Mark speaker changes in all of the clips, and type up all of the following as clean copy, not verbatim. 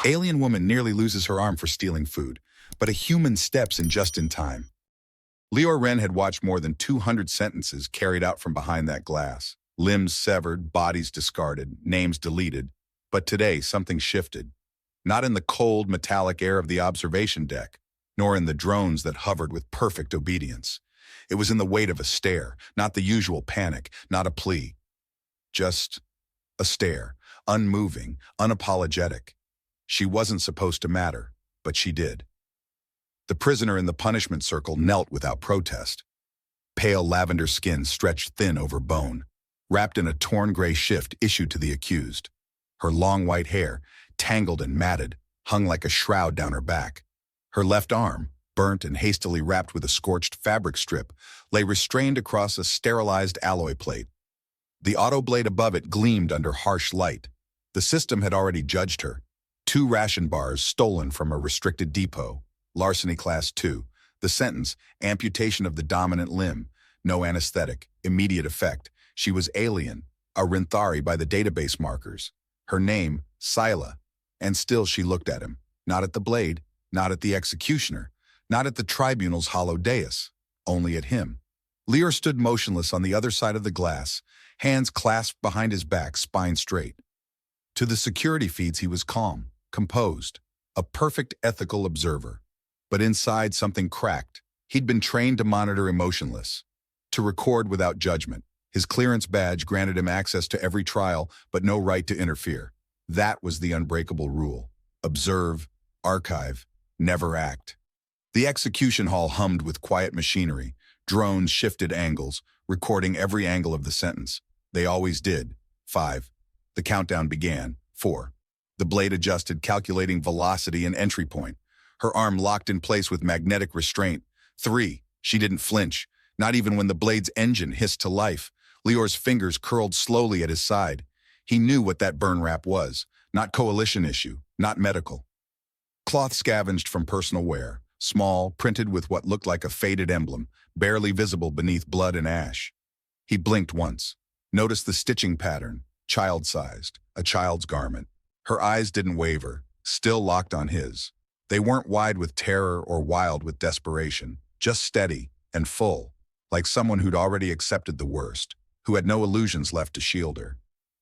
Speaker 1: Alien woman nearly loses her arm for stealing food, but a human steps in just in time. Lior Ren had watched more than 200 sentences carried out from behind that glass. Limbs severed, bodies discarded, names deleted. But today, something shifted. Not in the cold, metallic air of the observation deck, nor in the drones that hovered with perfect obedience. It was in the weight of a stare, not the usual panic, not a plea. Just a stare, unmoving, unapologetic. She wasn't supposed to matter, but she did. The prisoner in the punishment circle knelt without protest. Pale lavender skin stretched thin over bone, wrapped in a torn gray shift issued to the accused. Her long white hair, tangled and matted, hung like a shroud down her back. Her left arm, burnt and hastily wrapped with a scorched fabric strip, lay restrained across a sterilized alloy plate. The auto blade above it gleamed under harsh light. The system had already judged her. 2 ration bars stolen from a restricted depot. Larceny Class 2. The sentence, amputation of the dominant limb. No anesthetic, immediate effect. She was alien, a Rinthari by the database markers. Her name, Scylla. And still she looked at him. Not at the blade, not at the executioner, not at the tribunal's hollow dais, only at him. Lior stood motionless on the other side of the glass, hands clasped behind his back, spine straight. To the security feeds he was calm, composed, a perfect ethical observer. But inside something cracked. He'd been trained to monitor emotionless, to record without judgment. His clearance badge granted him access to every trial, but no right to interfere. That was the unbreakable rule. Observe, archive, never act. The execution hall hummed with quiet machinery. Drones shifted angles, recording every angle of the sentence. They always did. 5. The countdown began. 4. The blade adjusted, calculating velocity and entry point. Her arm locked in place with magnetic restraint. 3. She didn't flinch, not even when the blade's engine hissed to life. Lior's fingers curled slowly at his side. He knew what that burn wrap was. Not coalition issue, not medical. Cloth scavenged from personal wear, small, printed with what looked like a faded emblem, barely visible beneath blood and ash. He blinked once, noticed the stitching pattern, child-sized, a child's garment. Her eyes didn't waver, still locked on his. They weren't wide with terror or wild with desperation, just steady and full, like someone who'd already accepted the worst, who had no illusions left to shield her.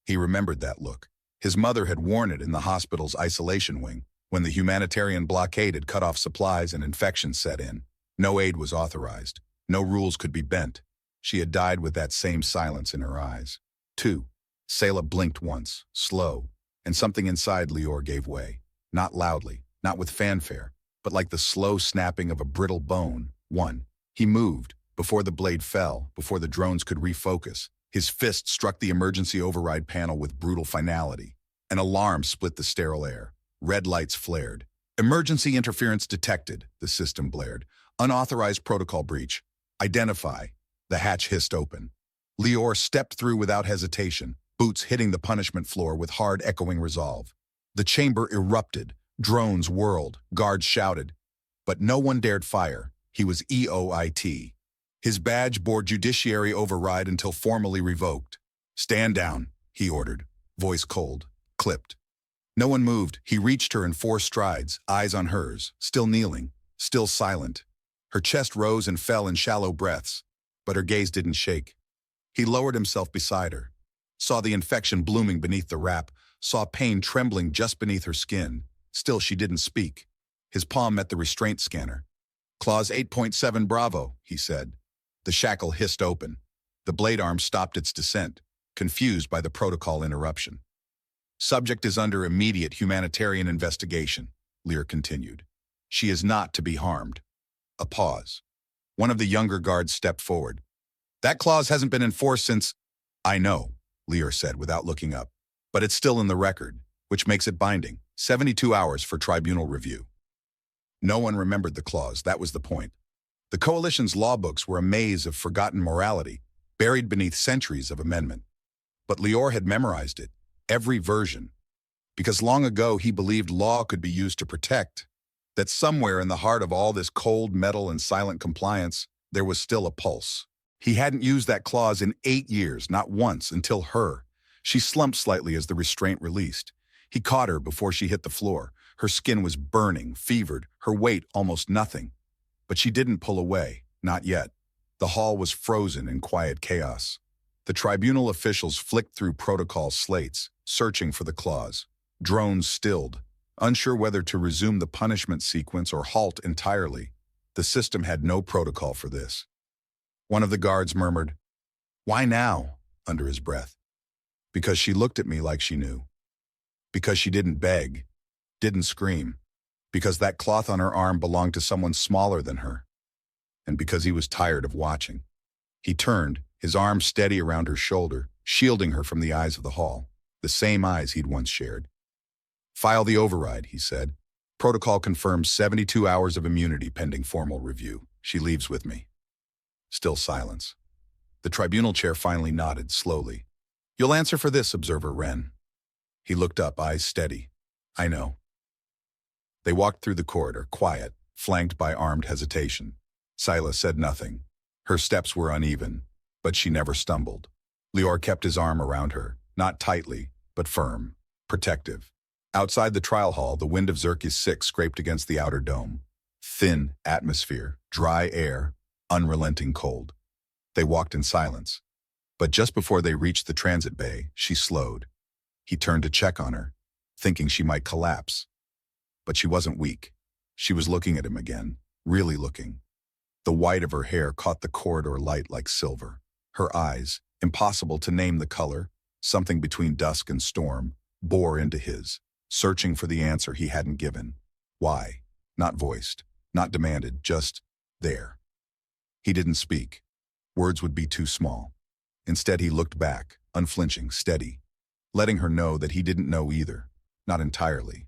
Speaker 1: He remembered that look. His mother had worn it in the hospital's isolation wing, when the humanitarian blockade had cut off supplies and infections set in. No aid was authorized. No rules could be bent. She had died with that same silence in her eyes. 2. Sayla blinked once, slow, and something inside Lior gave way. Not loudly, not with fanfare, but like the slow snapping of a brittle bone. 1. He moved, before the blade fell, before the drones could refocus. His fist struck the emergency override panel with brutal finality. An alarm split the sterile air. Red lights flared. Emergency interference detected, the system blared. Unauthorized protocol breach. Identify. The hatch hissed open. Lior stepped through without hesitation, boots hitting the punishment floor with hard, echoing resolve. The chamber erupted. Drones whirled. Guards shouted. But no one dared fire. He was EOIT. His badge bore judiciary override until formally revoked. Stand down, he ordered, voice cold, clipped. No one moved. He reached her in 4 strides, eyes on hers, still kneeling, still silent. Her chest rose and fell in shallow breaths, but her gaze didn't shake. He lowered himself beside her, saw the infection blooming beneath the wrap, saw pain trembling just beneath her skin. Still, she didn't speak. His palm met the restraint scanner. Clause 8.7 Bravo, he said. The shackle hissed open. The blade arm stopped its descent, confused by the protocol interruption. Subject is under immediate humanitarian investigation, Lear continued. She is not to be harmed. A pause. One of the younger guards stepped forward. That clause hasn't been enforced since... I know, Lear said without looking up. But it's still in the record, which makes it binding. 72 hours for tribunal review. No one remembered the clause, that was the point. The coalition's law books were a maze of forgotten morality, buried beneath centuries of amendment. But Lior had memorized it, every version, because long ago he believed law could be used to protect, that somewhere in the heart of all this cold metal and silent compliance, there was still a pulse. He hadn't used that clause in 8 years, not once, until her. She slumped slightly as the restraint released. He caught her before she hit the floor, Her skin was burning, fevered, her weight almost nothing. But she didn't pull away, not yet. The hall was frozen in quiet chaos. The tribunal officials flicked through protocol slates, searching for the clause. Drones stilled, unsure whether to resume the punishment sequence or halt entirely. The system had no protocol for this. One of the guards murmured, "Why now?" under his breath. Because she looked at me like she knew. Because she didn't beg, didn't scream. Because that cloth on her arm belonged to someone smaller than her. And because he was tired of watching. He turned, his arm steady around her shoulder, shielding her from the eyes of the hall, the same eyes he'd once shared. "File the override," he said. "Protocol confirms 72 hours of immunity pending formal review. She leaves with me." Still silence. The tribunal chair finally nodded, slowly. "You'll answer for this, Observer Wren." He looked up, eyes steady. "I know." They walked through the corridor, quiet, flanked by armed hesitation. Scylla said nothing. Her steps were uneven, but she never stumbled. Lior kept his arm around her, not tightly, but firm, protective. Outside the trial hall, the wind of Xerxes 6 scraped against the outer dome. Thin atmosphere, dry air, unrelenting cold. They walked in silence. But just before they reached the transit bay, she slowed. He turned to check on her, thinking she might collapse. But she wasn't weak. She was looking at him again, really looking. The white of her hair caught the corridor light like silver. Her eyes, impossible to name the color, something between dusk and storm, bore into his, searching for the answer he hadn't given. Why? Not voiced, not demanded, just there. He didn't speak. Words would be too small. Instead, he looked back, unflinching, steady, letting her know that he didn't know either, not entirely.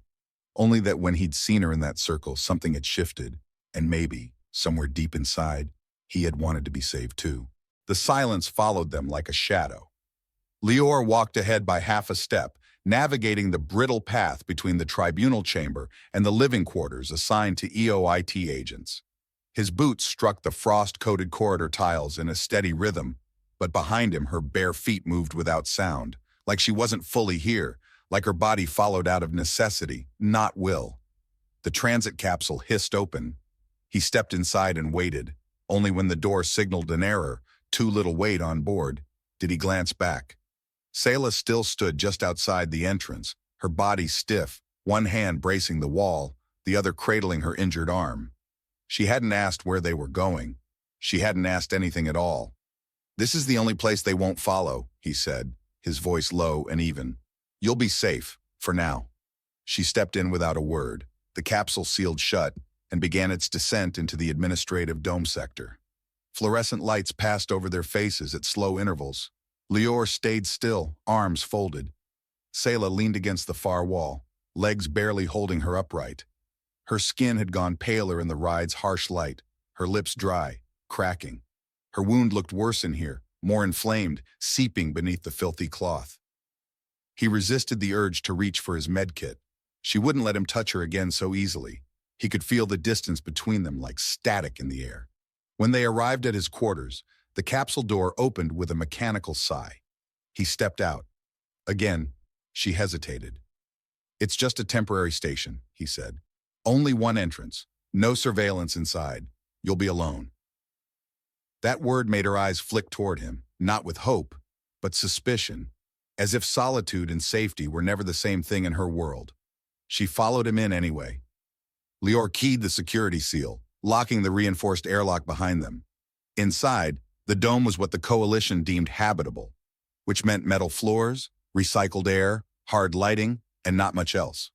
Speaker 1: Only that when he'd seen her in that circle, something had shifted, and maybe, somewhere deep inside, he had wanted to be saved too. The silence followed them like a shadow. Lior walked ahead by half a step, navigating the brittle path between the tribunal chamber and the living quarters assigned to EOIT agents. His boots struck the frost-coated corridor tiles in a steady rhythm, but behind him her bare feet moved without sound, like she wasn't fully here, like her body followed out of necessity, not will. The transit capsule hissed open. He stepped inside and waited. Only when the door signaled an error, too little weight on board, did he glance back. Sayla still stood just outside the entrance, her body stiff, one hand bracing the wall, the other cradling her injured arm. She hadn't asked where they were going. She hadn't asked anything at all. "This is the only place they won't follow," he said, his voice low and even. "You'll be safe, for now." She stepped in without a word. The capsule sealed shut and began its descent into the administrative dome sector. Fluorescent lights passed over their faces at slow intervals. Lior stayed still, arms folded. Sayla leaned against the far wall, legs barely holding her upright. Her skin had gone paler in the ride's harsh light, her lips dry, cracking. Her wound looked worse in here, more inflamed, seeping beneath the filthy cloth. He resisted the urge to reach for his medkit. She wouldn't let him touch her again so easily. He could feel the distance between them like static in the air. When they arrived at his quarters, the capsule door opened with a mechanical sigh. He stepped out. Again, she hesitated. "It's just a temporary station," he said. "Only one entrance. No surveillance inside. You'll be alone." That word made her eyes flick toward him, not with hope, but suspicion, as if solitude and safety were never the same thing in her world. She followed him in anyway. Lior keyed the security seal, locking the reinforced airlock behind them. Inside, the dome was what the coalition deemed habitable, which meant metal floors, recycled air, hard lighting, and not much else.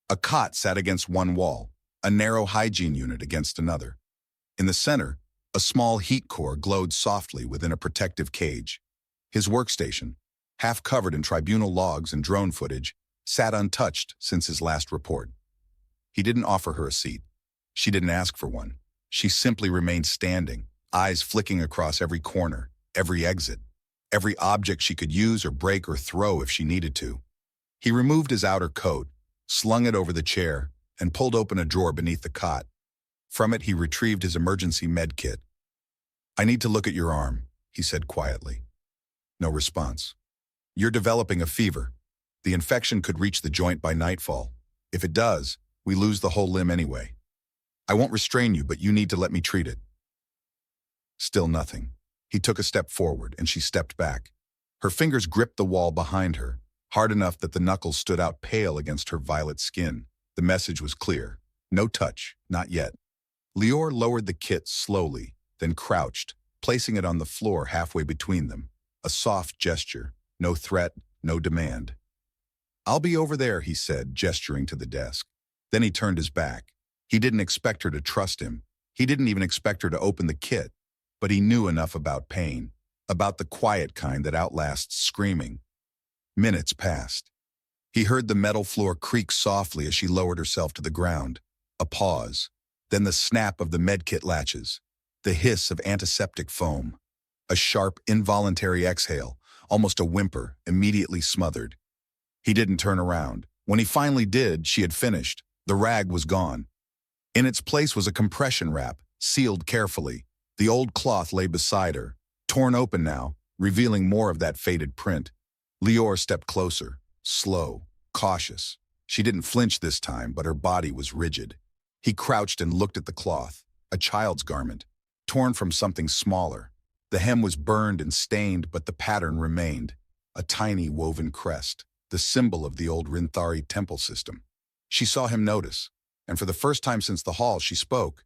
Speaker 1: A cot sat against one wall, a narrow hygiene unit against another. In the center, a small heat core glowed softly within a protective cage. His workstation, half covered in tribunal logs and drone footage, sat untouched since his last report. He didn't offer her a seat. She didn't ask for one. She simply remained standing, eyes flicking across every corner, every exit, every object she could use or break or throw if she needed to. He removed his outer coat, slung it over the chair, and pulled open a drawer beneath the cot. From it, he retrieved his emergency med kit. "I need to look at your arm," he said quietly. No response. "You're developing a fever. The infection could reach the joint by nightfall. If it does, we lose the whole limb anyway. I won't restrain you, but you need to let me treat it. Still nothing. He took a step forward, and she stepped back. Her fingers gripped the wall behind her, hard enough that the knuckles stood out pale against her violet skin. The message was clear. No touch, not yet. Lior lowered the kit slowly, then crouched, placing it on the floor halfway between them. A soft gesture, no threat, no demand. I'll be over there, he said, gesturing to the desk. Then he turned his back. He didn't expect her to trust him. He didn't even expect her to open the kit. But he knew enough about pain, about the quiet kind that outlasts screaming. Minutes passed. He heard the metal floor creak softly as she lowered herself to the ground. A pause. Then the snap of the medkit latches. The hiss of antiseptic foam. A sharp, involuntary exhale, almost a whimper, immediately smothered. He didn't turn around. When he finally did, she had finished. The rag was gone. In its place was a compression wrap, sealed carefully. The old cloth lay beside her, torn open now, revealing more of that faded print. Lior stepped closer, slow, cautious. She didn't flinch this time, but her body was rigid. He crouched and looked at the cloth, a child's garment, torn from something smaller. The hem was burned and stained, but the pattern remained. A tiny woven crest, the symbol of the old Rinthari temple system. She saw him notice, and for the first time since the hall, she spoke.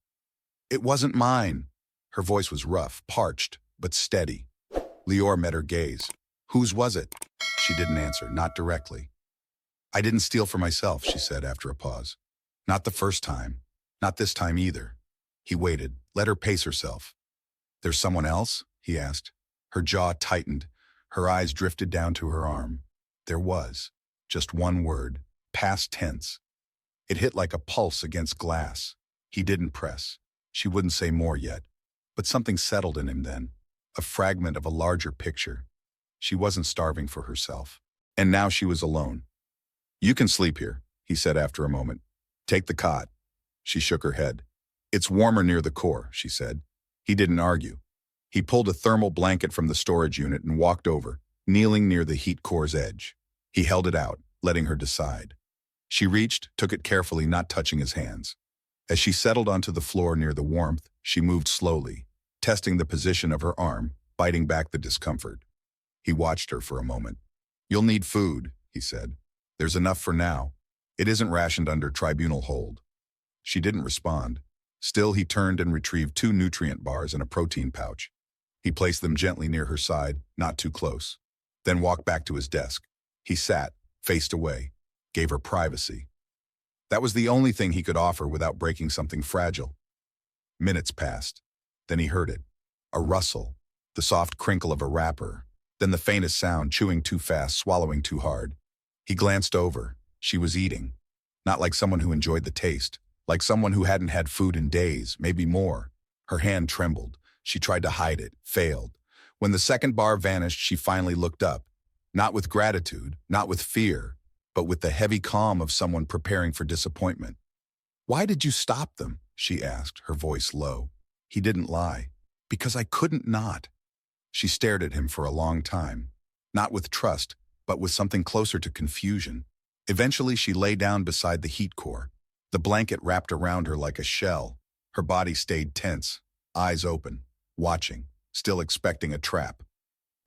Speaker 1: It wasn't mine. Her voice was rough, parched, but steady. Lior met her gaze. Whose was it? She didn't answer, not directly. I didn't steal for myself, she said after a pause. Not the first time. Not this time either. He waited, let her pace herself. There's someone else? He asked. Her jaw tightened. Her eyes drifted down to her arm. There was. Just one word. Past tense. It hit like a pulse against glass. He didn't press. She wouldn't say more yet. But something settled in him then. A fragment of a larger picture. She wasn't starving for herself. And now she was alone. You can sleep here, he said after a moment. Take the cot. She shook her head. It's warmer near the core, she said. He didn't argue. He pulled a thermal blanket from the storage unit and walked over, kneeling near the heat core's edge. He held it out, letting her decide. She reached, took it carefully, not touching his hands. As she settled onto the floor near the warmth, she moved slowly, testing the position of her arm, biting back the discomfort. He watched her for a moment. You'll need food, he said. There's enough for now. It isn't rationed under tribunal hold. She didn't respond. Still, he turned and retrieved 2 nutrient bars and a protein pouch. He placed them gently near her side, not too close. Then walked back to his desk. He sat, faced away, gave her privacy. That was the only thing he could offer without breaking something fragile. Minutes passed. Then he heard it. A rustle, the soft crinkle of a wrapper, then the faintest sound, chewing too fast, swallowing too hard. He glanced over. She was eating. Not like someone who enjoyed the taste, like someone who hadn't had food in days, maybe more. Her hand trembled. She tried to hide it, failed. When the second bar vanished, she finally looked up. Not with gratitude, not with fear, but with the heavy calm of someone preparing for disappointment. Why did you stop them? She asked, her voice low. He didn't lie. Because I couldn't not. She stared at him for a long time. Not with trust, but with something closer to confusion. Eventually, she lay down beside the heat core. The blanket wrapped around her like a shell. Her body stayed tense, eyes open, watching, still expecting a trap.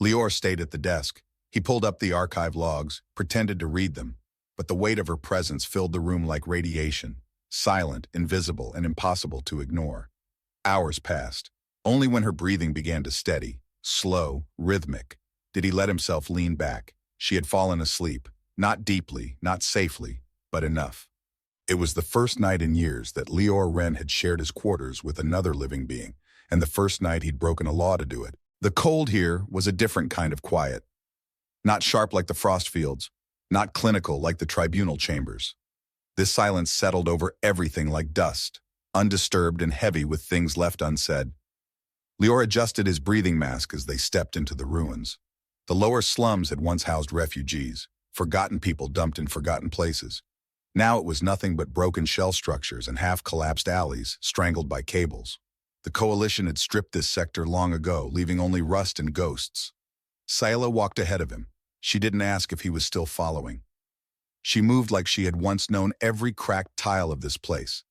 Speaker 1: Lior stayed at the desk. He pulled up the archive logs, pretended to read them, but the weight of her presence filled the room like radiation, silent, invisible, and impossible to ignore. Hours passed. Only when her breathing began to steady, slow, rhythmic, did he let himself lean back. She had fallen asleep, not deeply, not safely, but enough. It was the first night in years that Lior Ren had shared his quarters with another living being, and the first night he'd broken a law to do it. The cold here was a different kind of quiet. Not sharp like the frost fields, not clinical like the tribunal chambers. This silence settled over everything like dust, undisturbed and heavy with things left unsaid. Lior adjusted his breathing mask as they stepped into the ruins. The lower slums had once housed refugees, forgotten people dumped in forgotten places. Now it was nothing but broken shell structures and half-collapsed alleys strangled by cables. The coalition had stripped this sector long ago, leaving only rust and ghosts. Sayla walked ahead of him. She didn't ask if he was still following. She moved like she had once known every cracked tile of this place.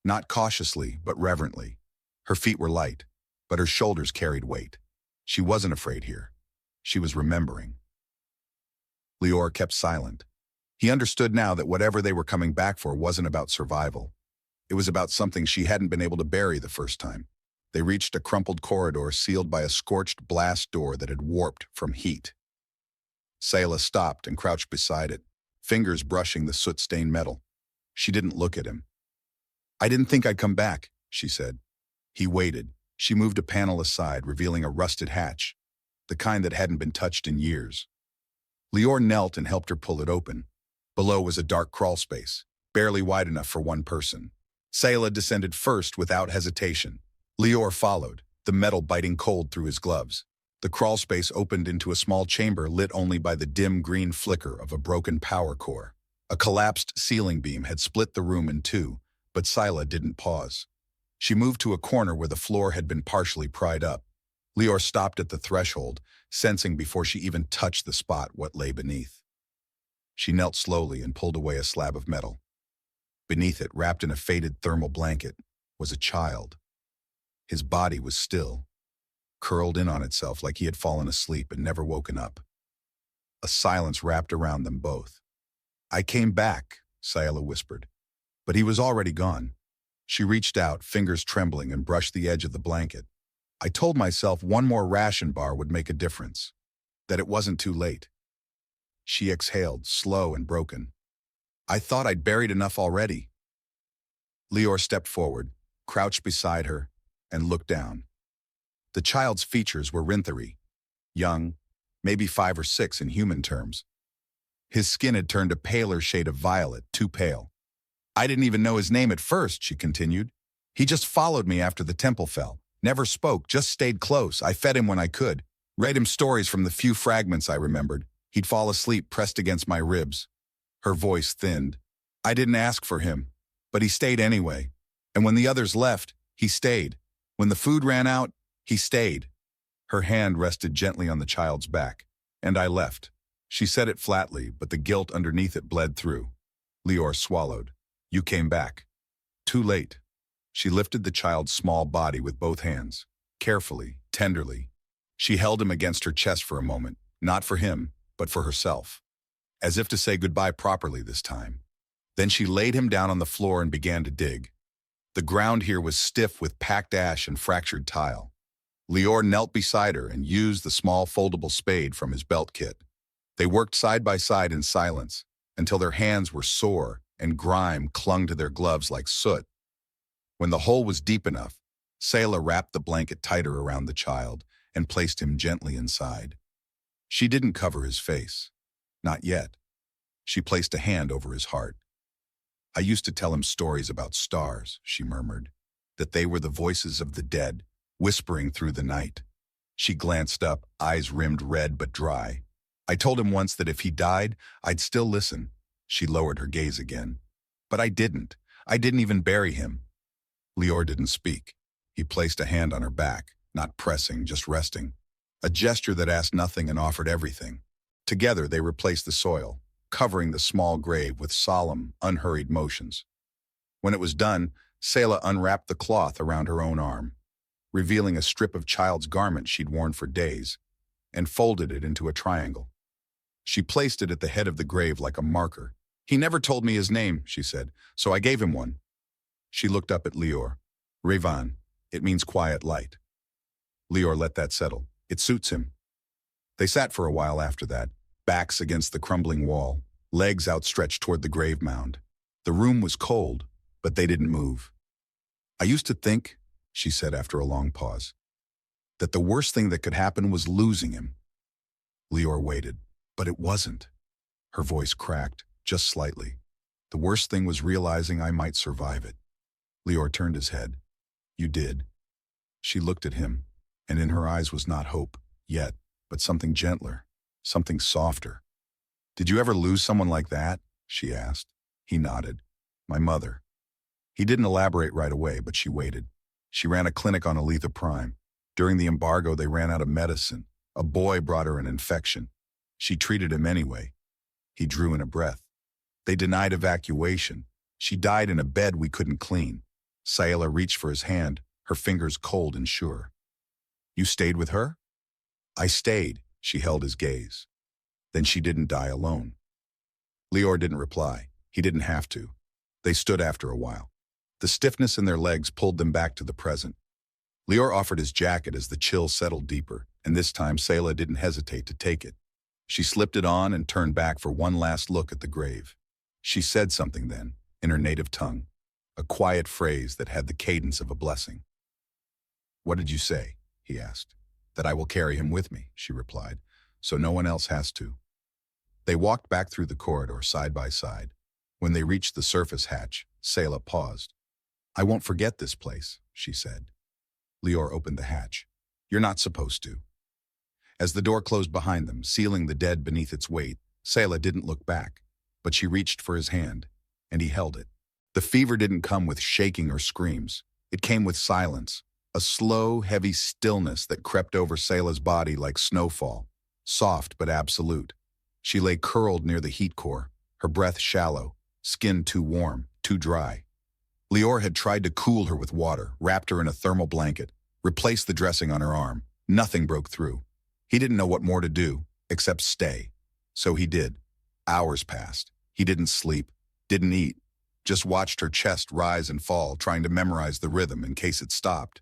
Speaker 1: Not cautiously, but reverently. Her feet were light, but her shoulders carried weight. She wasn't afraid here. She was remembering. Lior kept silent. He understood now that whatever they were coming back for wasn't about survival. It was about something she hadn't been able to bury the first time. They reached a crumpled corridor sealed by a scorched blast door that had warped from heat. Sayla stopped and crouched beside it, fingers brushing the soot-stained metal. She didn't look at him. "I didn't think I'd come back," she said. He waited. She moved a panel aside, revealing a rusted hatch, the kind that hadn't been touched in years. Lior knelt and helped her pull it open. Below was a dark crawl space, barely wide enough for one person. Sayla descended first without hesitation. Lior followed, the metal biting cold through his gloves. The crawl space opened into a small chamber lit only by the dim green flicker of a broken power core. A collapsed ceiling beam had split the room in two, but Sayla didn't pause. She moved to a corner where the floor had been partially pried up. Lior stopped at the threshold, sensing before she even touched the spot what lay beneath. She knelt slowly and pulled away a slab of metal. Beneath it, wrapped in a faded thermal blanket, was a child. His body was still, curled in on itself like he had fallen asleep and never woken up. A silence wrapped around them both. "I came back," Sayla whispered, but he was already gone. She reached out, fingers trembling, and brushed the edge of the blanket. "I told myself one more ration bar would make a difference, that it wasn't too late." She exhaled, slow and broken. "I thought I'd buried enough already." Lior stepped forward, crouched beside her, and looked down. The child's features were Rinthari, young, maybe 5 or 6 in human terms. His skin had turned a paler shade of violet, too pale. "I didn't even know his name at first," she continued. "He just followed me after the temple fell. Never spoke, just stayed close. I fed him when I could. Read him stories from the few fragments I remembered. He'd fall asleep pressed against my ribs." Her voice thinned. "I didn't ask for him, but he stayed anyway. And when the others left, he stayed. When the food ran out, he stayed." Her hand rested gently on the child's back. "And I left." She said it flatly, but the guilt underneath it bled through. Lior swallowed. "You came back. Too late." She lifted the child's small body with both hands, carefully, tenderly. She held him against her chest for a moment, not for him, but for herself, as if to say goodbye properly this time. Then she laid him down on the floor and began to dig. The ground here was stiff with packed ash and fractured tile. Lior knelt beside her and used the small foldable spade from his belt kit. They worked side by side in silence until their hands were sore and grime clung to their gloves like soot. When the hole was deep enough, Sayla wrapped the blanket tighter around the child and placed him gently inside. She didn't cover his face. Not yet. She placed a hand over his heart. "I used to tell him stories about stars," she murmured, "that they were the voices of the dead, whispering through the night." She glanced up, eyes rimmed red but dry. "I told him once that if he died, I'd still listen." She lowered her gaze again. "But I didn't. I didn't even bury him." Lior didn't speak. He placed a hand on her back, not pressing, just resting. A gesture that asked nothing and offered everything. Together they replaced the soil, covering the small grave with solemn, unhurried motions. When it was done, Sayla unwrapped the cloth around her own arm, revealing a strip of child's garment she'd worn for days, and folded it into a triangle. She placed it at the head of the grave like a marker. "He never told me his name," she said, "so I gave him one." She looked up at Lior. "Revan, it means quiet light." Lior let that settle. "It suits him." They sat for a while after that, backs against the crumbling wall, legs outstretched toward the grave mound. The room was cold, but they didn't move. "I used to think," she said after a long pause, "that the worst thing that could happen was losing him." Lior waited, but it wasn't. Her voice cracked, just slightly. "The worst thing was realizing I might survive it." Lior turned his head. "You did." She looked at him, and in her eyes was not hope, yet, but something gentler, something softer. "Did you ever lose someone like that?" she asked. He nodded. "My mother." He didn't elaborate right away, but she waited. She ran a clinic on Aletha Prime. During the embargo, they ran out of medicine. A boy brought her an infection. She treated him anyway. He drew in a breath. They denied evacuation. She died in a bed we couldn't clean. Sayla reached for his hand, her fingers cold and sure. You stayed with her? I stayed, she held his gaze. Then she didn't die alone. Lior didn't reply. He didn't have to. They stood after a while. The stiffness in their legs pulled them back to the present. Lior offered his jacket as the chill settled deeper, and this time Sayla didn't hesitate to take it. She slipped it on and turned back for one last look at the grave. She said something then, in her native tongue, a quiet phrase that had the cadence of a blessing. What did you say? He asked. That I will carry him with me, she replied, so no one else has to. They walked back through the corridor side by side. When they reached the surface hatch, Sayla paused. I won't forget this place, she said. Lior opened the hatch. You're not supposed to. As the door closed behind them, sealing the dead beneath its weight, Sayla didn't look back, but she reached for his hand, and he held it. The fever didn't come with shaking or screams. It came with silence, a slow, heavy stillness that crept over Sayla's body like snowfall, soft but absolute. She lay curled near the heat core, her breath shallow, skin too warm, too dry. Lior had tried to cool her with water, wrapped her in a thermal blanket, replaced the dressing on her arm. Nothing broke through. He didn't know what more to do, except stay. So he did. Hours passed. He didn't sleep, didn't eat, just watched her chest rise and fall, trying to memorize the rhythm in case it stopped.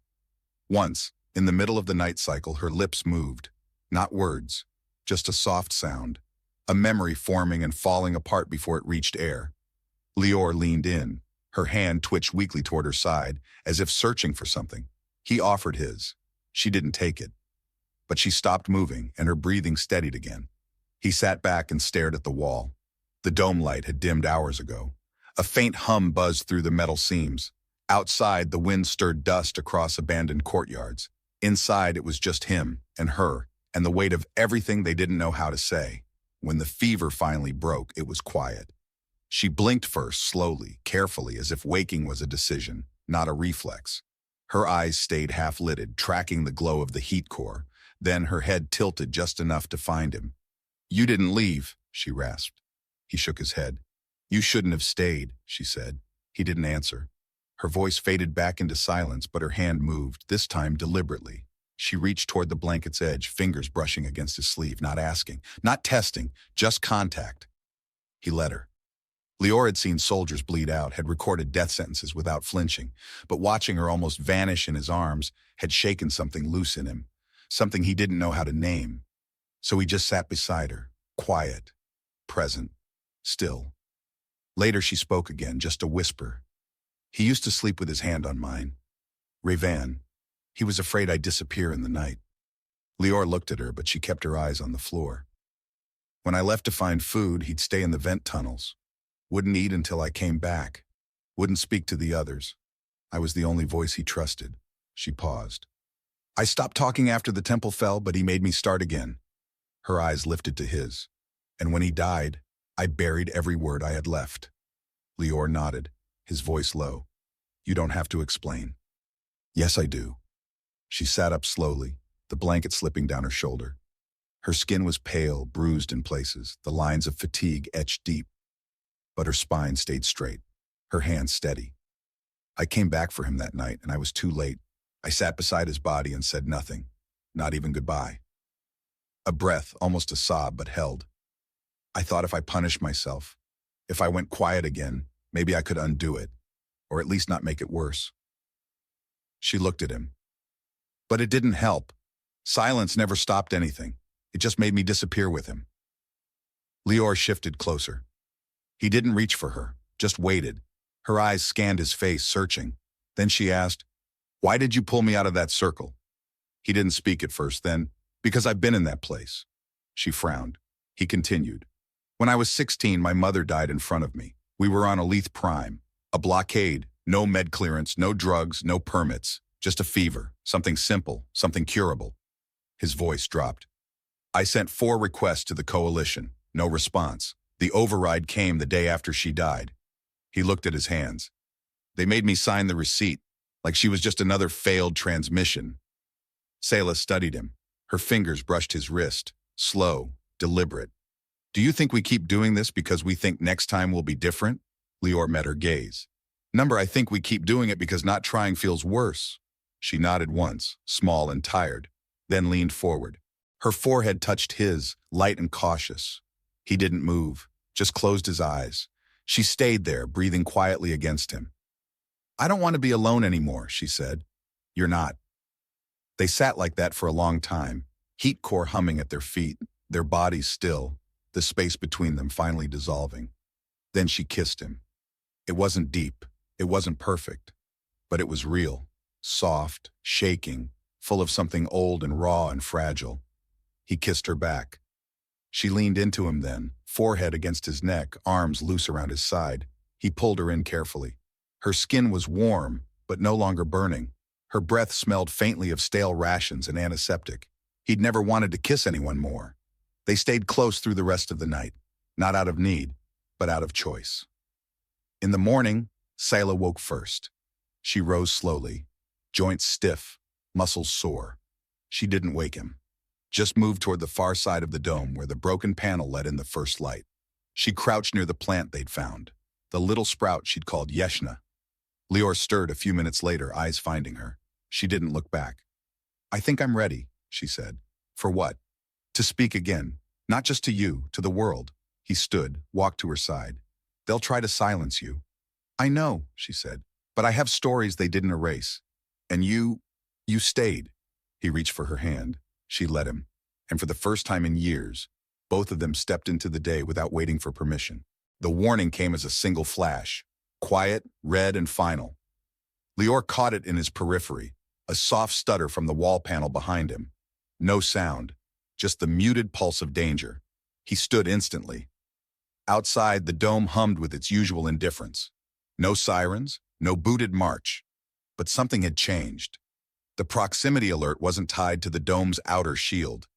Speaker 1: Once, in the middle of the night cycle, her lips moved. Not words, just a soft sound. A memory forming and falling apart before it reached air. Lior leaned in. Her hand twitched weakly toward her side, as if searching for something. He offered his. She didn't take it. But she stopped moving, and her breathing steadied again. He sat back and stared at the wall. The dome light had dimmed hours ago. A faint hum buzzed through the metal seams. Outside, the wind stirred dust across abandoned courtyards. Inside, it was just him and her, and the weight of everything they didn't know how to say. When the fever finally broke, it was quiet. She blinked first, slowly, carefully, as if waking was a decision, not a reflex. Her eyes stayed half-lidded, tracking the glow of the heat core. Then her head tilted just enough to find him. You didn't leave, she rasped. He shook his head. You shouldn't have stayed, she said. He didn't answer. Her voice faded back into silence, but her hand moved, this time deliberately. She reached toward the blanket's edge, fingers brushing against his sleeve, not asking, not testing, just contact. He let her. Lior had seen soldiers bleed out, had recorded death sentences without flinching, but watching her almost vanish in his arms had shaken something loose in him, something he didn't know how to name. So he just sat beside her, quiet, present, still. Later she spoke again, just a whisper. He used to sleep with his hand on mine. Revan. He was afraid I'd disappear in the night. Lior looked at her, but she kept her eyes on the floor. When I left to find food, he'd stay in the vent tunnels. Wouldn't eat until I came back. Wouldn't speak to the others. I was the only voice he trusted. She paused. I stopped talking after the temple fell, but he made me start again. Her eyes lifted to his. And when he died, I buried every word I had left. Lior nodded, his voice low. You don't have to explain. Yes, I do. She sat up slowly, the blanket slipping down her shoulder. Her skin was pale, bruised in places, the lines of fatigue etched deep. But her spine stayed straight, her hands steady. I came back for him that night, and I was too late. I sat beside his body and said nothing, not even goodbye. A breath, almost a sob, but held. I thought if I punished myself, if I went quiet again, maybe I could undo it, or at least not make it worse. She looked at him. But it didn't help. Silence never stopped anything. It just made me disappear with him. Lior shifted closer. He didn't reach for her, just waited. Her eyes scanned his face, searching. Then she asked, Why did you pull me out of that circle? He didn't speak at first, then, Because I've been in that place. She frowned. He continued. When I was 16, my mother died in front of me. We were on Elite Prime, a blockade, no med clearance, no drugs, no permits, just a fever, something simple, something curable. His voice dropped. I sent 4 requests to the coalition, no response. The override came the day after she died. He looked at his hands. They made me sign the receipt, like she was just another failed transmission. Sayla studied him. Her fingers brushed his wrist, slow, deliberate. Do you think we keep doing this because we think next time will be different? Lior met her gaze. Number, I think we keep doing it because not trying feels worse. She nodded once, small and tired, then leaned forward. Her forehead touched his, light and cautious. He didn't move, just closed his eyes. She stayed there, breathing quietly against him. I don't want to be alone anymore, she said. You're not. They sat like that for a long time, heat core humming at their feet, their bodies still, the space between them finally dissolving. Then she kissed him. It wasn't deep, it wasn't perfect, but it was real, soft, shaking, full of something old and raw and fragile. He kissed her back. She leaned into him then, forehead against his neck, arms loose around his side. He pulled her in carefully. Her skin was warm, but no longer burning. Her breath smelled faintly of stale rations and antiseptic. He'd never wanted to kiss anyone more. They stayed close through the rest of the night, not out of need, but out of choice. In the morning, Sayla woke first. She rose slowly, joints stiff, muscles sore. She didn't wake him, just moved toward the far side of the dome where the broken panel let in the first light. She crouched near the plant they'd found, the little sprout she'd called Yeshna. Lior stirred a few minutes later, eyes finding her. She didn't look back. I think I'm ready, she said. For what? To speak again, not just to you, to the world. He stood, walked to her side. They'll try to silence you. I know, she said, but I have stories they didn't erase. And you stayed. He reached for her hand. She let him. And for the first time in years, both of them stepped into the day without waiting for permission. The warning came as a single flash, quiet, red, and final. Lior caught it in his periphery, a soft stutter from the wall panel behind him. No sound, just the muted pulse of danger. He stood instantly. Outside, the dome hummed with its usual indifference. No sirens, no booted march. But something had changed. The proximity alert wasn't tied to the dome's outer shield.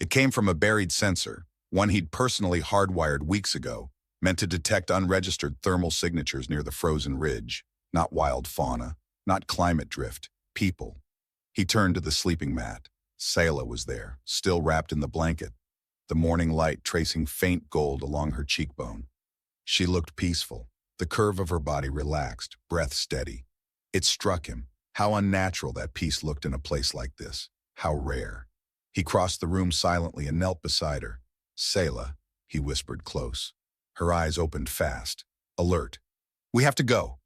Speaker 1: It came from a buried sensor, one he'd personally hardwired weeks ago, meant to detect unregistered thermal signatures near the frozen ridge. Not wild fauna, not climate drift, people. He turned to the sleeping mat. Sayla was there, still wrapped in the blanket, the morning light tracing faint gold along her cheekbone. She looked peaceful, the curve of her body relaxed, breath steady. It struck him, how unnatural that peace looked in a place like this, how rare. He crossed the room silently and knelt beside her. Sayla, he whispered close. Her eyes opened fast, alert. We have to go.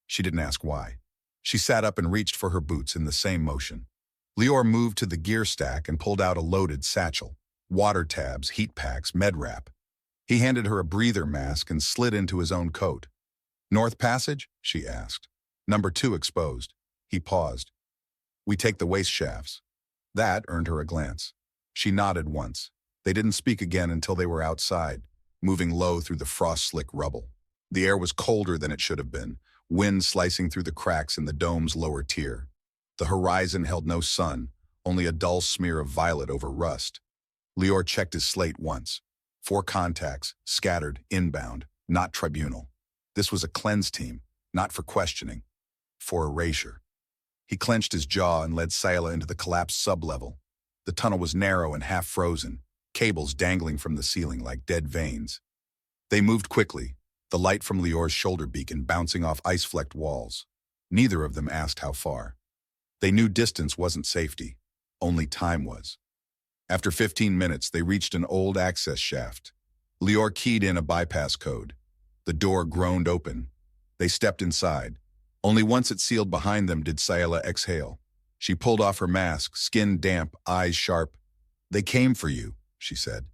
Speaker 1: She didn't ask why. She sat up and reached for her boots in the same motion. Lior moved to the gear stack and pulled out a loaded satchel. Water tabs, heat packs, med wrap. He handed her a breather mask and slid into his own coat. North Passage? She asked. Number 2 exposed. He paused. We take the waste shafts. That earned her a glance. She nodded once. They didn't speak again until they were outside, moving low through the frost-slick rubble. The air was colder than it should have been, wind slicing through the cracks in the dome's lower tier. The horizon held no sun, only a dull smear of violet over rust. Lior checked his slate once. 4 contacts, scattered, inbound, not tribunal. This was a cleanse team, not for questioning, for erasure. He clenched his jaw and led Sayla into the collapsed sublevel. The tunnel was narrow and half frozen, cables dangling from the ceiling like dead veins. They moved quickly, the light from Lior's shoulder beacon bouncing off ice-flecked walls. Neither of them asked how far. They knew distance wasn't safety, only time was. After 15 minutes, they reached an old access shaft. Lior keyed in a bypass code. The door groaned open. They stepped inside. Only once it sealed behind them did Sayla exhale. She pulled off her mask, skin damp, eyes sharp. They came for you, she said.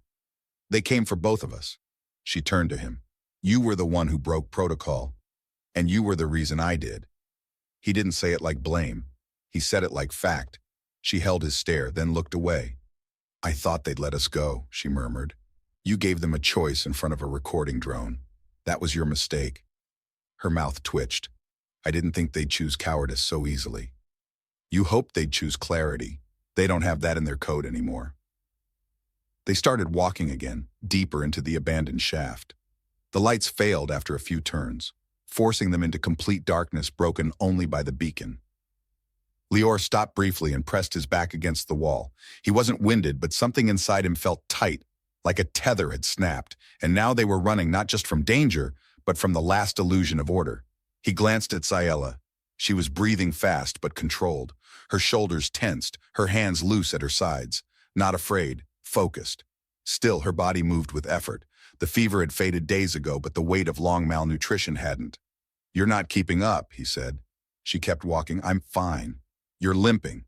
Speaker 1: They came for both of us. She turned to him. You were the one who broke protocol, and you were the reason I did. He didn't say it like blame. He said it like fact. She held his stare, then looked away. I thought they'd let us go, she murmured. You gave them a choice in front of a recording drone. That was your mistake. Her mouth twitched. I didn't think they'd choose cowardice so easily. You hoped they'd choose clarity. They don't have that in their code anymore. They started walking again, deeper into the abandoned shaft. The lights failed after a few turns, forcing them into complete darkness broken only by the beacon. Lior stopped briefly and pressed his back against the wall. He wasn't winded, but something inside him felt tight, like a tether had snapped, and now they were running not just from danger, but from the last illusion of order. He glanced at Ciela. She was breathing fast but controlled, her shoulders tensed, her hands loose at her sides, not afraid, focused. Still, her body moved with effort. The fever had faded days ago, but the weight of long malnutrition hadn't. "You're not keeping up," he said. She kept walking. "I'm fine." "You're limping."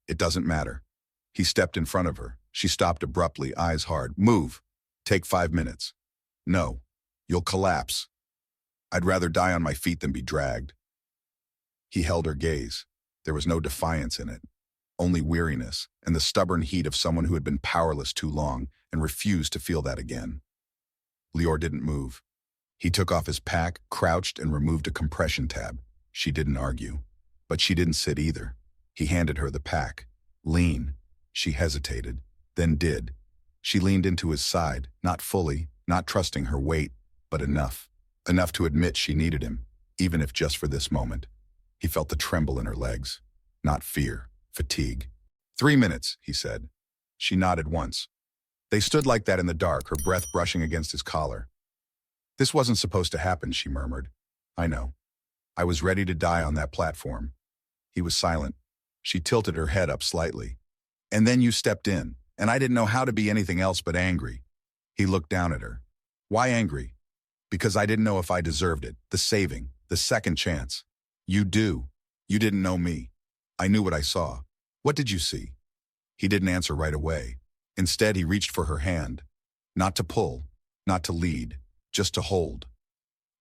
Speaker 1: "It doesn't matter." He stepped in front of her. She stopped abruptly, eyes hard. "Move. Take 5 minutes." "No. You'll collapse." "I'd rather die on my feet than be dragged." He held her gaze. There was no defiance in it, only weariness and the stubborn heat of someone who had been powerless too long and refused to feel that again. Lior didn't move. He took off his pack, crouched, and removed a compression tab. She didn't argue. But she didn't sit either. He handed her the pack. "Lean." She hesitated, then did. She leaned into his side, not fully, not trusting her weight, but enough. Enough to admit she needed him, even if just for this moment. He felt the tremble in her legs. Not fear, fatigue. 3 minutes, he said. She nodded once. They stood like that in the dark, her breath brushing against his collar. "This wasn't supposed to happen," she murmured. "I know. I was ready to die on that platform." He was silent. She tilted her head up slightly. "And then you stepped in, and I didn't know how to be anything else but angry." He looked down at her. "Why angry?" "Because I didn't know if I deserved it, the saving, the second chance." "You do. You didn't know me. I knew what I saw." "What did you see?" He didn't answer right away. Instead, he reached for her hand. Not to pull, not to lead, just to hold.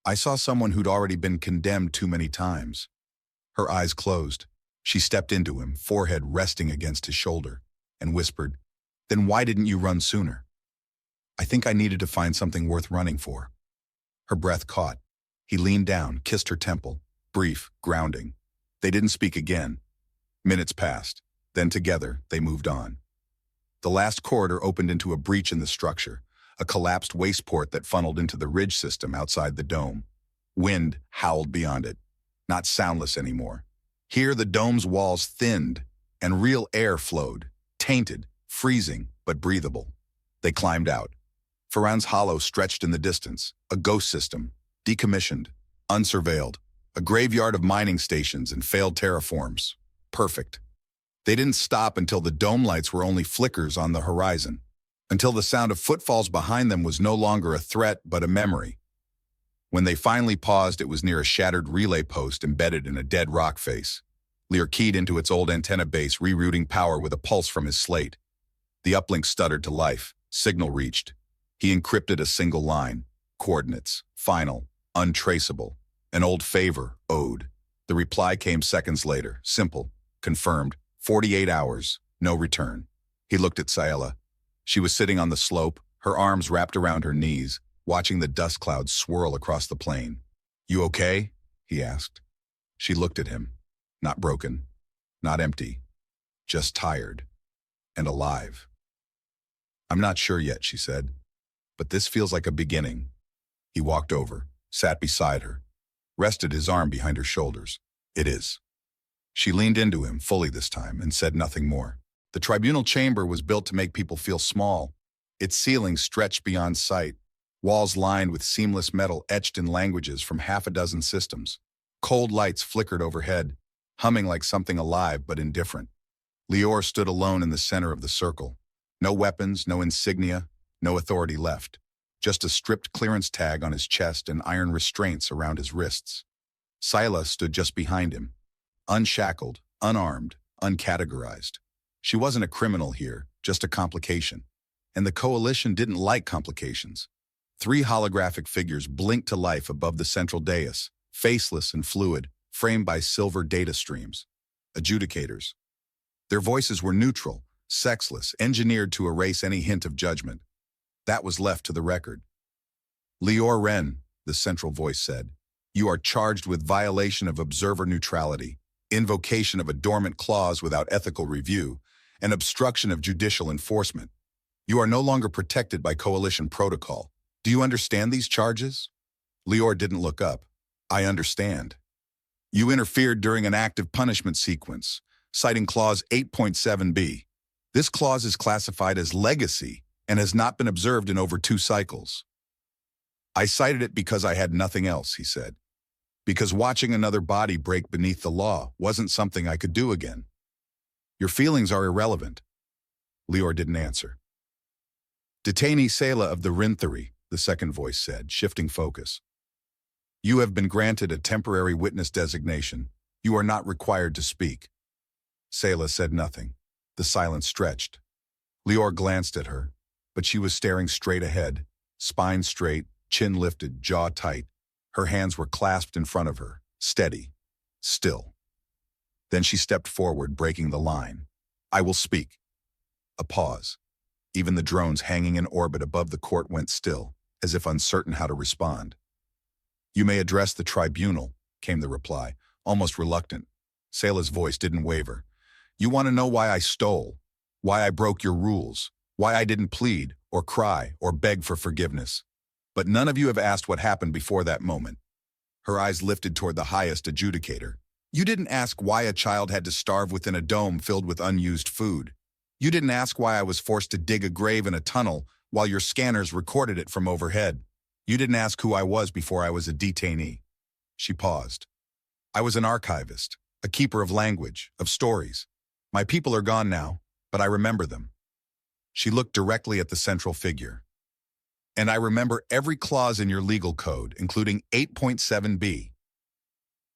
Speaker 1: "I saw someone who'd already been condemned too many times." Her eyes closed. She stepped into him, forehead resting against his shoulder, and whispered, "Then why didn't you run sooner?" "I think I needed to find something worth running for." Her breath caught. He leaned down, kissed her temple. Brief, grounding. They didn't speak again. Minutes passed. Then together, they moved on. The last corridor opened into a breach in the structure, a collapsed waste-port that funneled into the ridge system outside the dome. Wind howled beyond it, not soundless anymore. Here the dome's walls thinned, and real air flowed, tainted, freezing, but breathable. They climbed out. Farran's Hollow stretched in the distance, a ghost system, decommissioned, unsurveilled, a graveyard of mining stations and failed terraforms. Perfect. They didn't stop until the dome lights were only flickers on the horizon, until the sound of footfalls behind them was no longer a threat but a memory. When they finally paused, it was near a shattered relay post embedded in a dead rock face. Lear keyed into its old antenna base, rerouting power with a pulse from his slate. The uplink stuttered to life. Signal reached. He encrypted a single line. Coordinates. Final. Untraceable. An old favor, owed. The reply came seconds later. Simple. Confirmed. 48 hours. No return. He looked at Ciela. She was sitting on the slope, her arms wrapped around her knees, watching the dust clouds swirl across the plain. "You okay?" he asked. She looked at him. Not broken. Not empty. Just tired. And alive. "I'm not sure yet," she said. "But this feels like a beginning." He walked over, sat beside her, rested his arm behind her shoulders. "It is." She leaned into him, fully this time, and said nothing more. The tribunal chamber was built to make people feel small. Its ceiling stretched beyond sight, walls lined with seamless metal etched in languages from half a dozen systems. Cold lights flickered overhead, humming like something alive but indifferent. Lior stood alone in the center of the circle. No weapons, no insignia, no authority left. Just a stripped clearance tag on his chest and iron restraints around his wrists. Ciela stood just behind him. Unshackled, unarmed, uncategorized. She wasn't a criminal here, just a complication. And the coalition didn't like complications. 3 holographic figures blinked to life above the central dais, faceless and fluid, framed by silver data streams. Adjudicators. Their voices were neutral, sexless, engineered to erase any hint of judgment. That was left to the record. "Lior Ren," the central voice said, "you are charged with violation of observer neutrality, invocation of a dormant clause without ethical review, and obstruction of judicial enforcement. You are no longer protected by coalition protocol. Do you understand these charges?" Lior didn't look up. "I understand. You interfered during an active punishment sequence, citing Clause 8.7b. This clause is classified as legacy, and has not been observed in over 2 cycles. I cited it because I had nothing else, he said. Because watching another body break beneath the law wasn't something I could do again. Your feelings are irrelevant. Lior didn't answer. Detainee Selah of the Rinthari, the second voice said, shifting focus. You have been granted a temporary witness designation. You are not required to speak. Selah said nothing. The silence stretched. Lior glanced at her, but she was staring straight ahead, spine straight, chin lifted, jaw tight. Her hands were clasped in front of her, steady, still. Then she stepped forward, breaking the line. I will speak. A pause. Even the drones hanging in orbit above the court went still, as if uncertain how to respond. You may address the tribunal, came the reply, almost reluctant. Selah's voice didn't waver. You want to know why I stole, why I broke your rules, why I didn't plead, or cry, or beg for forgiveness. But none of you have asked what happened before that moment. Her eyes lifted toward the highest adjudicator. You didn't ask why a child had to starve within a dome filled with unused food. You didn't ask why I was forced to dig a grave in a tunnel while your scanners recorded it from overhead. You didn't ask who I was before I was a detainee. She paused. I was an archivist, a keeper of language, of stories. My people are gone now, but I remember them. She looked directly at the central figure. And I remember every clause in your legal code, including 8.7b.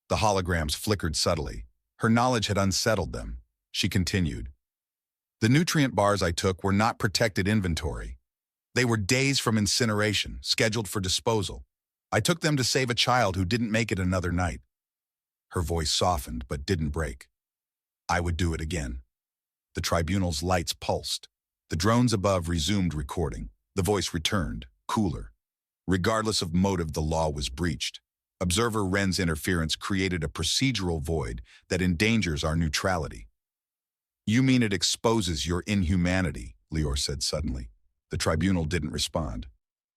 Speaker 1: The holograms flickered subtly. Her knowledge had unsettled them. She continued. The nutrient bars I took were not protected inventory. They were days from incineration, scheduled for disposal. I took them to save a child who didn't make it another night. Her voice softened but didn't break. I would do it again. The tribunal's lights pulsed. The drones above resumed recording. The voice returned, cooler. Regardless of motive, the law was breached. Observer Wren's interference created a procedural void that endangers our neutrality. You mean it exposes your inhumanity, Lior said suddenly. The tribunal didn't respond.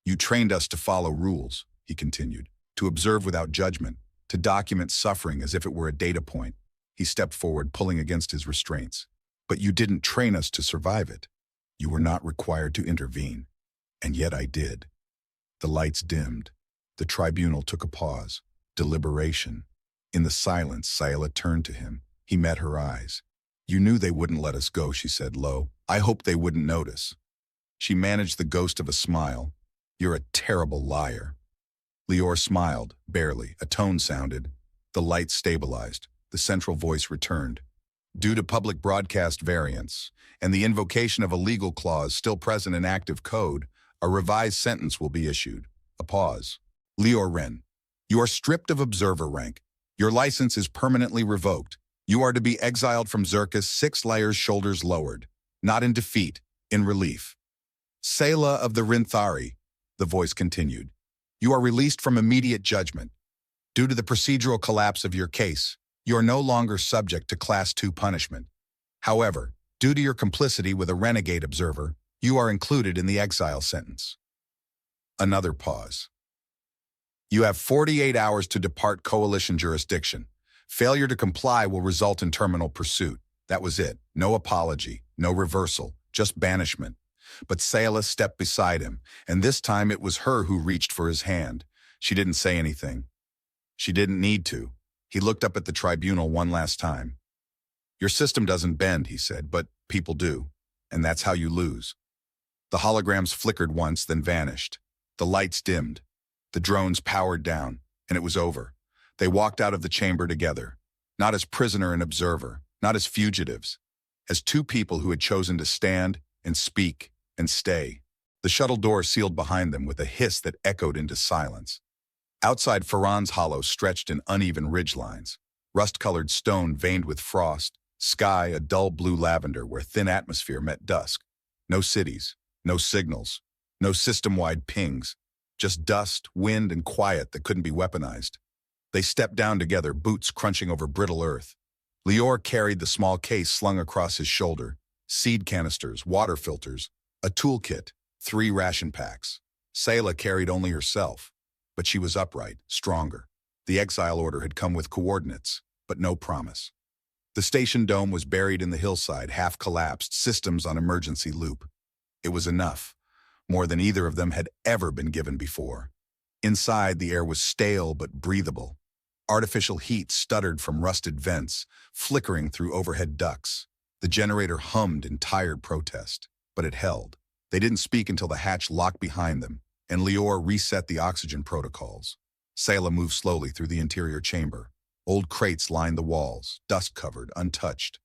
Speaker 1: You trained us to follow rules, he continued, to observe without judgment, to document suffering as if it were a data point. He stepped forward, pulling against his restraints. But you didn't train us to survive it. You were not required to intervene. And yet I did. The lights dimmed. The tribunal took a pause. Deliberation. In the silence, Selah turned to him. He met her eyes. You knew they wouldn't let us go, she said low. I hoped they wouldn't notice. She managed the ghost of a smile. You're a terrible liar. Lior smiled, barely. A tone sounded. The lights stabilized. The central voice returned. Due to public broadcast variance and the invocation of a legal clause still present in active code, a revised sentence will be issued. A pause. Lior Wren, you are stripped of observer rank. Your license is permanently revoked. You are to be exiled from Xerxes 6 layers, shoulders lowered. Not in defeat, in relief. Selah of the Rinthari, the voice continued. You are released from immediate judgment. Due to the procedural collapse of your case, you are no longer subject to Class 2 punishment. However, due to your complicity with a renegade observer, you are included in the exile sentence. Another pause. You have 48 hours to depart coalition jurisdiction. Failure to comply will result in terminal pursuit. That was it. No apology, no reversal, just banishment. But Selah stepped beside him, and this time it was her who reached for his hand. She didn't say anything. She didn't need to. He looked up at the tribunal one last time. Your system doesn't bend, he said, but people do, and that's how you lose. The holograms flickered once, then vanished. The lights dimmed. The drones powered down, and it was over. They walked out of the chamber together, not as prisoner and observer, not as fugitives, as two people who had chosen to stand and speak and stay. The shuttle door sealed behind them with a hiss that echoed into silence. Outside, Farron's hollow stretched in uneven ridgelines, rust-colored stone veined with frost, sky a dull blue lavender where thin atmosphere met dusk. No cities, no signals, no system-wide pings, just dust, wind, and quiet that couldn't be weaponized. They stepped down together, boots crunching over brittle earth. Lior carried the small case slung across his shoulder, seed canisters, water filters, a toolkit, 3 ration packs. Selah carried only herself, but she was upright, stronger. The exile order had come with coordinates, but no promise. The station dome was buried in the hillside, half collapsed, systems on emergency loop. It was enough. more than either of them had ever been given before. Inside, the air was stale but breathable. Artificial heat stuttered from rusted vents, flickering through overhead ducts. The generator hummed in tired protest, but it held. They didn't speak until the hatch locked behind them, and Lior reset the oxygen protocols. Sayla moved slowly through the interior chamber. Old crates lined the walls, dust-covered, untouched.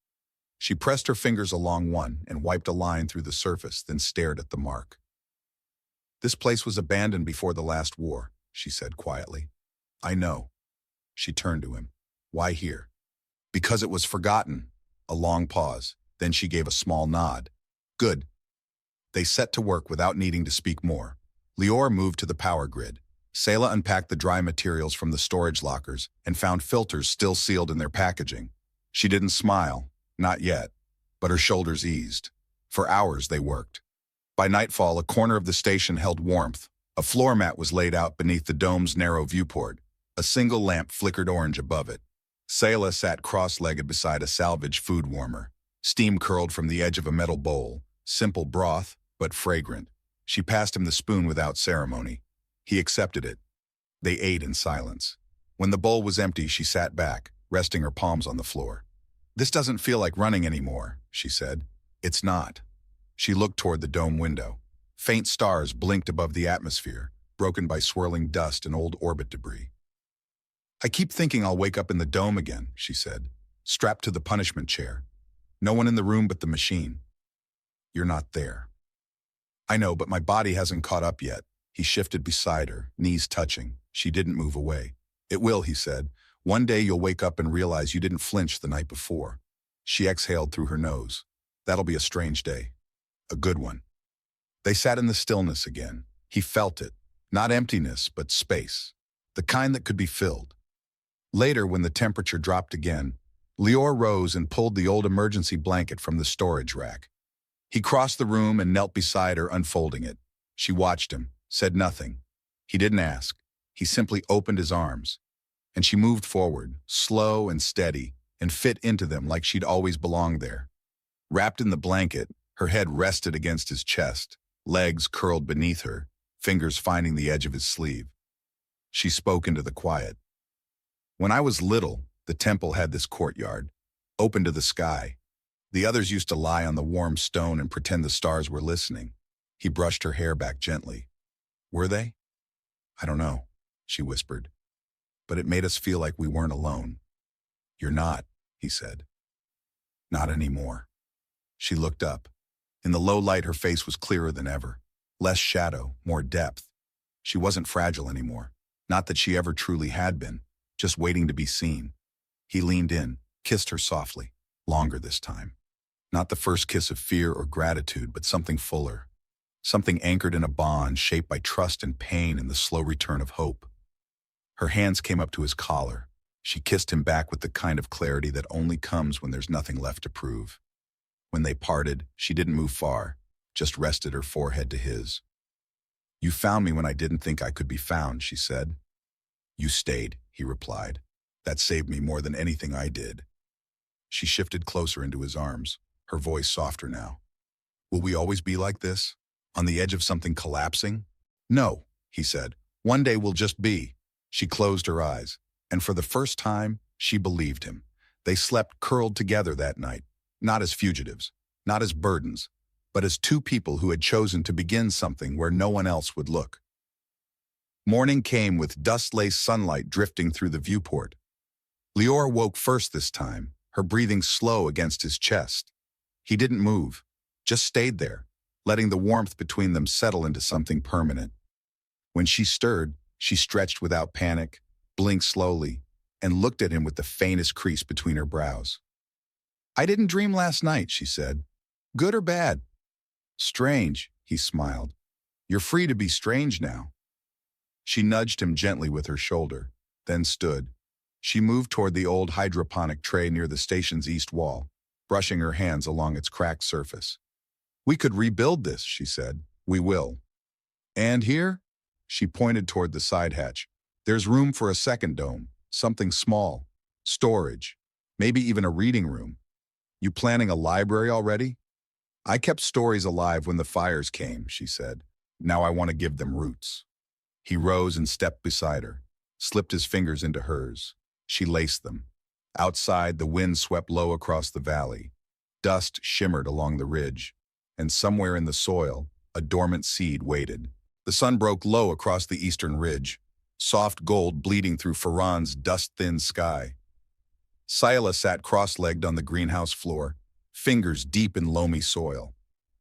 Speaker 1: She pressed her fingers along one and wiped a line through the surface, then stared at the mark. "This place was abandoned before the last war," she said quietly. "I know." She turned to him. "Why here?" "Because it was forgotten." A long pause. Then she gave a small nod. "Good." They set to work without needing to speak more. Lior moved to the power grid. Sayla unpacked the dry materials from the storage lockers and found filters still sealed in their packaging. She didn't smile, not yet, but her shoulders eased. For hours they worked. By nightfall, a corner of the station held warmth. A floor mat was laid out beneath the dome's narrow viewport. A single lamp flickered orange above it. Sayla sat cross-legged beside a salvage food warmer. Steam curled from the edge of a metal bowl. Simple broth, but fragrant. She passed him the spoon without ceremony. He accepted it. They ate in silence. When the bowl was empty, she sat back, resting her palms on the floor. "This doesn't feel like running anymore," she said. "It's not." She looked toward the dome window. Faint stars blinked above the atmosphere, broken by swirling dust and old orbit debris. "I keep thinking I'll wake up in the dome again," she said, strapped to the punishment chair. "No one in the room but the machine." "You're not there." "I know, but my body hasn't caught up yet." He shifted beside her, knees touching. She didn't move away. "It will," he said. "One day you'll wake up and realize you didn't flinch the night before." She exhaled through her nose. "That'll be a strange day. A good one." They sat in the stillness again. He felt it. Not emptiness, but space. The kind that could be filled. Later, when the temperature dropped again, Lior rose and pulled the old emergency blanket from the storage rack. He crossed the room and knelt beside her, unfolding it. She watched him, said nothing. He didn't ask. He simply opened his arms. And she moved forward, slow and steady, and fit into them like she'd always belonged there. Wrapped in the blanket, her head rested against his chest, legs curled beneath her, fingers finding the edge of his sleeve. She spoke into the quiet. "When I was little, the temple had this courtyard, open to the sky. The others used to lie on the warm stone and pretend the stars were listening." He brushed her hair back gently. "Were they?" "I don't know," she whispered. "But it made us feel like we weren't alone." "You're not," he said. "Not anymore." She looked up. In the low light, her face was clearer than ever. Less shadow, more depth. She wasn't fragile anymore. Not that she ever truly had been, just waiting to be seen. He leaned in, kissed her softly, longer this time. Not the first kiss of fear or gratitude, but something fuller. Something anchored in a bond shaped by trust and pain and the slow return of hope. Her hands came up to his collar. She kissed him back with the kind of clarity that only comes when there's nothing left to prove. When they parted, she didn't move far, just rested her forehead to his. "You found me when I didn't think I could be found," she said. "You stayed," he replied. "That saved me more than anything I did." She shifted closer into his arms, her voice softer now. "Will we always be like this? On the edge of something collapsing?" "No," he said. "One day we'll just be." She closed her eyes, and for the first time, she believed him. They slept curled together that night, not as fugitives, not as burdens, but as two people who had chosen to begin something where no one else would look. Morning came with dust-laced sunlight drifting through the viewport. Lior woke first this time, her breathing slow against his chest. He didn't move, just stayed there, letting the warmth between them settle into something permanent. When she stirred, she stretched without panic, blinked slowly, and looked at him with the faintest crease between her brows. "I didn't dream last night," she said. "Good or bad?" "Strange," he smiled. "You're free to be strange now." She nudged him gently with her shoulder, then stood. She moved toward the old hydroponic tray near the station's east wall, brushing her hands along its cracked surface. "We could rebuild this," she said. "We will." "And here?" She pointed toward the side hatch. "There's room for a second dome, something small. Storage. Maybe even a reading room. You planning a library already?" "I kept stories alive when the fires came," she said. Now I want to give them roots. He rose and stepped beside her, slipped his fingers into hers. She laced them. Outside, the wind swept low across the valley. Dust shimmered along the ridge, and somewhere in the soil, a dormant seed waited. The sun broke low across the eastern ridge, soft gold bleeding through Ferran's dust-thin sky. Scylla sat cross-legged on the greenhouse floor, fingers deep in loamy soil.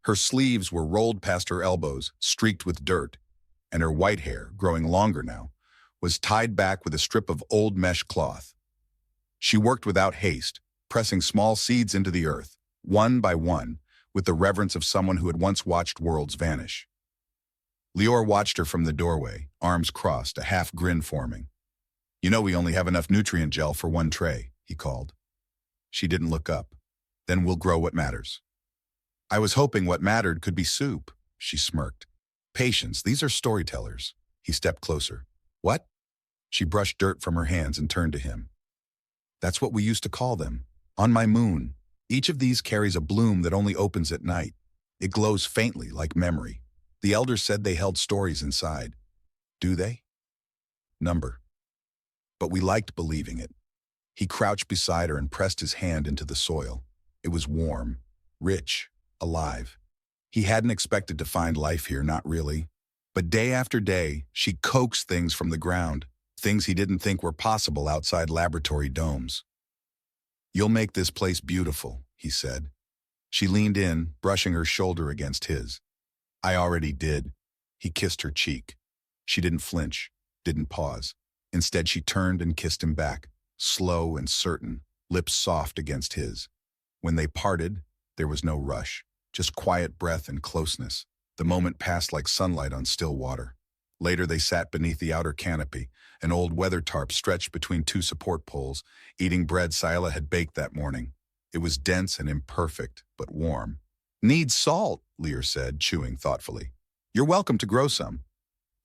Speaker 1: Her sleeves were rolled past her elbows, streaked with dirt, and her white hair, growing longer now, was tied back with a strip of old mesh cloth. She worked without haste, pressing small seeds into the earth, one by one, with the reverence of someone who had once watched worlds vanish. Lior watched her from the doorway, arms crossed, a half grin forming. "You know we only have enough nutrient gel for one tray," he called. She didn't look up. "Then we'll grow what matters." "I was hoping what mattered could be soup," she smirked. "Patience, these are storytellers." He stepped closer. "What?" She brushed dirt from her hands and turned to him. "That's what we used to call them. On my moon, each of these carries a bloom that only opens at night. It glows faintly, like memory. The elders said they held stories inside. Do they? Number. But we liked believing it." He crouched beside her and pressed his hand into the soil. It was warm, rich, alive. He hadn't expected to find life here, not really. But day after day, she coaxed things from the ground, things he didn't think were possible outside laboratory domes. "You'll make this place beautiful," he said. She leaned in, brushing her shoulder against his. "I already did." He kissed her cheek. She didn't flinch, didn't pause. Instead, she turned and kissed him back, slow and certain, lips soft against his. When they parted, there was no rush, just quiet breath and closeness. The moment passed like sunlight on still water. Later, they sat beneath the outer canopy, an old weather tarp stretched between two support poles, eating bread Scylla had baked that morning. It was dense and imperfect, but warm. "Needs salt," Lear said, chewing thoughtfully. "You're welcome to grow some."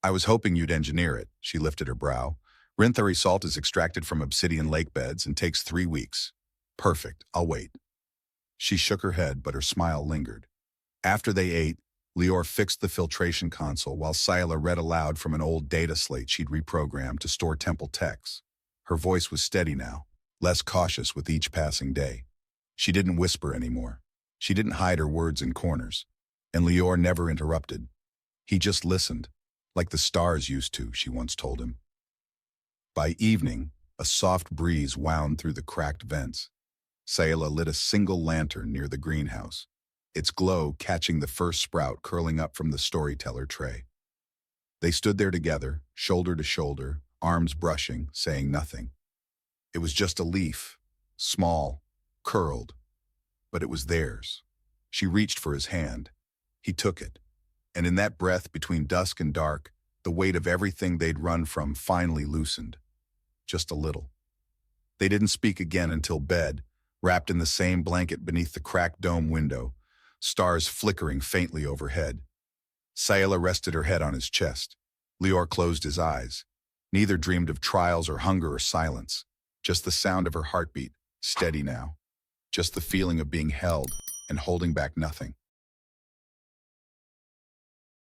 Speaker 1: "I was hoping you'd engineer it." She lifted her brow. "Rinthari salt is extracted from obsidian lake beds and takes 3 weeks. Perfect, I'll wait." She shook her head, but her smile lingered. After they ate, Lior fixed the filtration console while Scylla read aloud from an old data slate she'd reprogrammed to store temple texts. Her voice was steady now, less cautious with each passing day. She didn't whisper anymore. She didn't hide her words in corners. And Lior never interrupted. He just listened, like the stars used to, she once told him. By evening, a soft breeze wound through the cracked vents. Scylla lit a single lantern near the greenhouse, its glow catching the first sprout curling up from the storyteller tray. They stood there together, shoulder to shoulder, arms brushing, saying nothing. It was just a leaf, small, curled, but it was theirs. She reached for his hand. He took it, and in that breath between dusk and dark, the weight of everything they'd run from finally loosened. Just a little. They didn't speak again until bed, wrapped in the same blanket beneath the cracked dome window, stars flickering faintly overhead. Scylla rested her head on his chest. Lior closed his eyes. Neither dreamed of trials or hunger or silence. Just the sound of her heartbeat, steady now. Just the feeling of being held and holding back nothing.